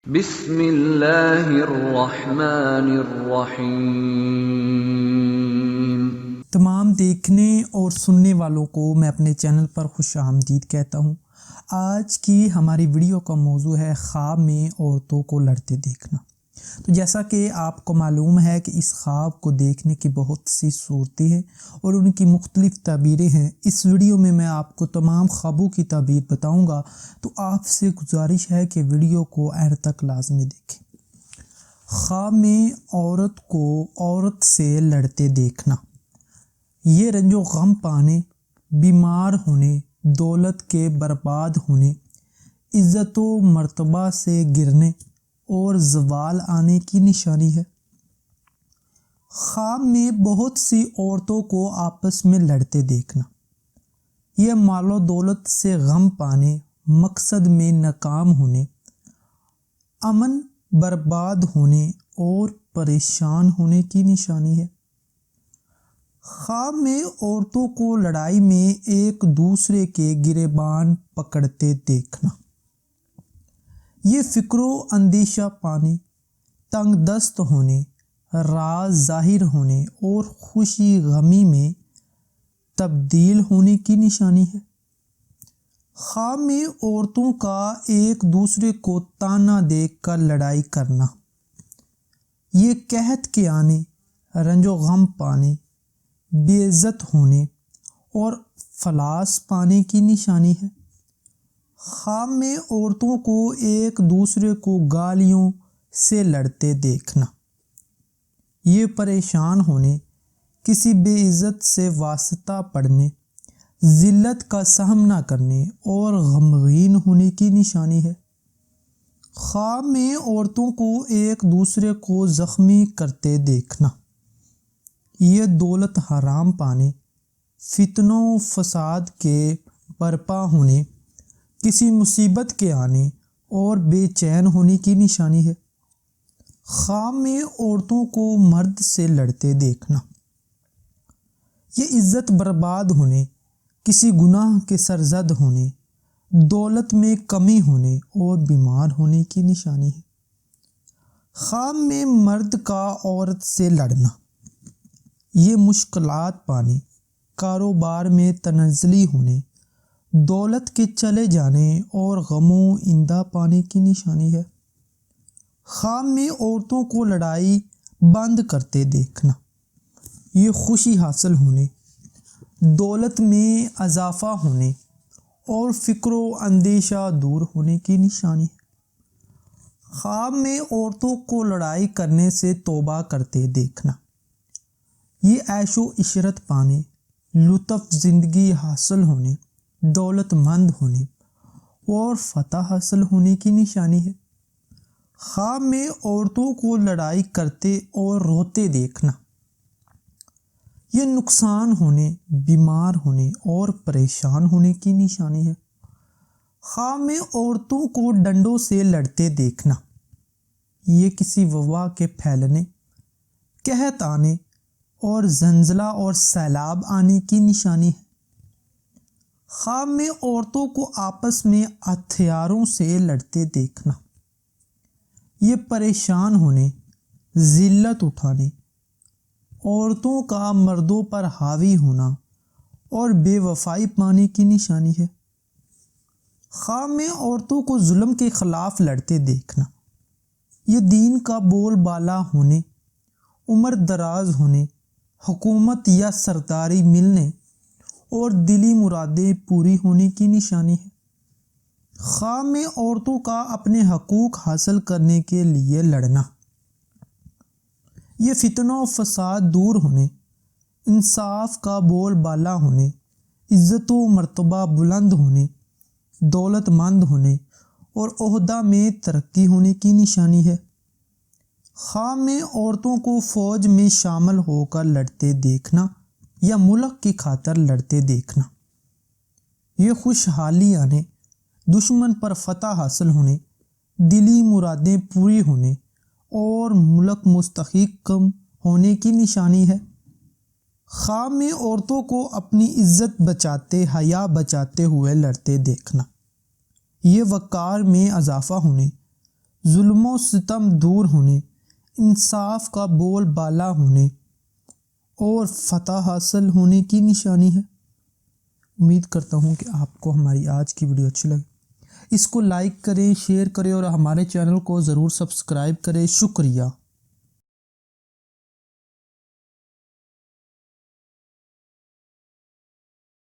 بسم اللہ الرحمن الرحیم۔ تمام دیکھنے اور سننے والوں کو میں اپنے چینل پر خوش آمدید کہتا ہوں۔ آج کی ہماری ویڈیو کا موضوع ہے خواب میں عورتوں کو لڑتے دیکھنا۔ تو جیسا کہ آپ کو معلوم ہے کہ اس خواب کو دیکھنے کی بہت سی صورتیں ہیں اور ان کی مختلف تعبیریں ہیں۔ اس ویڈیو میں آپ کو تمام خوابوں کی تعبیر بتاؤں گا، تو آپ سے گزارش ہے کہ ویڈیو کو آخر تک لازمی دیکھیں۔ خواب میں عورت کو عورت سے لڑتے دیکھنا، یہ رنج و غم پانے، بیمار ہونے، دولت کے برباد ہونے، عزت و مرتبہ سے گرنے اور زوال آنے کی نشانی ہے۔ خواب میں بہت سی عورتوں کو آپس میں لڑتے دیکھنا، یہ مال و دولت سے غم پانے، مقصد میں ناکام ہونے، امن برباد ہونے اور پریشان ہونے کی نشانی ہے۔ خواب میں عورتوں کو لڑائی میں ایک دوسرے کے گریبان پکڑتے دیکھنا، یہ فکر و اندیشہ پانے، تنگ دست ہونے، راز ظاہر ہونے اور خوشی غمی میں تبدیل ہونے کی نشانی ہے۔ خواب میں عورتوں کا ایک دوسرے کو تانا دے کر لڑائی کرنا، یہ قحط کے آنے، رنج و غم پانے، بے عزت ہونے اور فلاس پانے کی نشانی ہے۔ خواب میں عورتوں کو ایک دوسرے کو گالیوں سے لڑتے دیکھنا، یہ پریشان ہونے، کسی بے عزت سے واسطہ پڑنے، ذلت کا سامنا کرنے اور غمگین ہونے کی نشانی ہے۔ خواب میں عورتوں کو ایک دوسرے کو زخمی کرتے دیکھنا، یہ دولت حرام پانے، فتنہ و فساد کے برپا ہونے، کسی مصیبت کے آنے اور بے چین ہونے کی نشانی ہے۔ خواب میں عورتوں کو مرد سے لڑتے دیکھنا، یہ عزت برباد ہونے، کسی گناہ کے سرزد ہونے، دولت میں کمی ہونے اور بیمار ہونے کی نشانی ہے۔ خواب میں مرد کا عورت سے لڑنا، یہ مشکلات پانے، کاروبار میں تنزلی ہونے، دولت کے چلے جانے اور غم و اندہ پانے کی نشانی ہے۔ خواب میں عورتوں کو لڑائی بند کرتے دیکھنا، یہ خوشی حاصل ہونے، دولت میں اضافہ ہونے اور فکر و اندیشہ دور ہونے کی نشانی ہے۔ خواب میں عورتوں کو لڑائی کرنے سے توبہ کرتے دیکھنا، یہ عیش و عشرت پانے، لطف زندگی حاصل ہونے، دولت مند ہونے اور فتح حاصل ہونے کی نشانی ہے۔ خواب میں عورتوں کو لڑائی کرتے اور روتے دیکھنا، یہ نقصان ہونے، بیمار ہونے اور پریشان ہونے کی نشانی ہے۔ خواب میں عورتوں کو ڈنڈوں سے لڑتے دیکھنا، یہ کسی وبا کے پھیلنے، قحط آنے اور زلزلہ اور سیلاب آنے کی نشانی ہے۔ خواب میں عورتوں کو آپس میں ہتھیاروں سے لڑتے دیکھنا، یہ پریشان ہونے، ذلت اٹھانے، عورتوں کا مردوں پر حاوی ہونا اور بے وفائی پانے کی نشانی ہے۔ خواب میں عورتوں کو ظلم کے خلاف لڑتے دیکھنا، یہ دین کا بول بالا ہونے، عمر دراز ہونے، حکومت یا سرداری ملنے اور دلی مرادیں پوری ہونے کی نشانی ہے۔ خواب میں عورتوں کا اپنے حقوق حاصل کرنے کے لیے لڑنا، یہ فتنہ و فساد دور ہونے، انصاف کا بول بالا ہونے، عزت و مرتبہ بلند ہونے، دولت مند ہونے اور عہدہ میں ترقی ہونے کی نشانی ہے۔ خواب میں عورتوں کو فوج میں شامل ہو کر لڑتے دیکھنا یا ملک کی خاطر لڑتے دیکھنا، یہ خوشحالی آنے، دشمن پر فتح حاصل ہونے، دلی مرادیں پوری ہونے اور ملک مستحکم ہونے کی نشانی ہے۔ خواب میں عورتوں کو اپنی عزت بچاتے، حیا بچاتے ہوئے لڑتے دیکھنا، یہ وقار میں اضافہ ہونے، ظلم و ستم دور ہونے، انصاف کا بول بالا ہونے اور فتح حاصل ہونے کی نشانی ہے۔ امید کرتا ہوں کہ آپ کو ہماری آج کی ویڈیو اچھی لگی۔ اس کو لائک کریں، شیئر کریں اور ہمارے چینل کو ضرور سبسکرائب کریں۔ شکریہ۔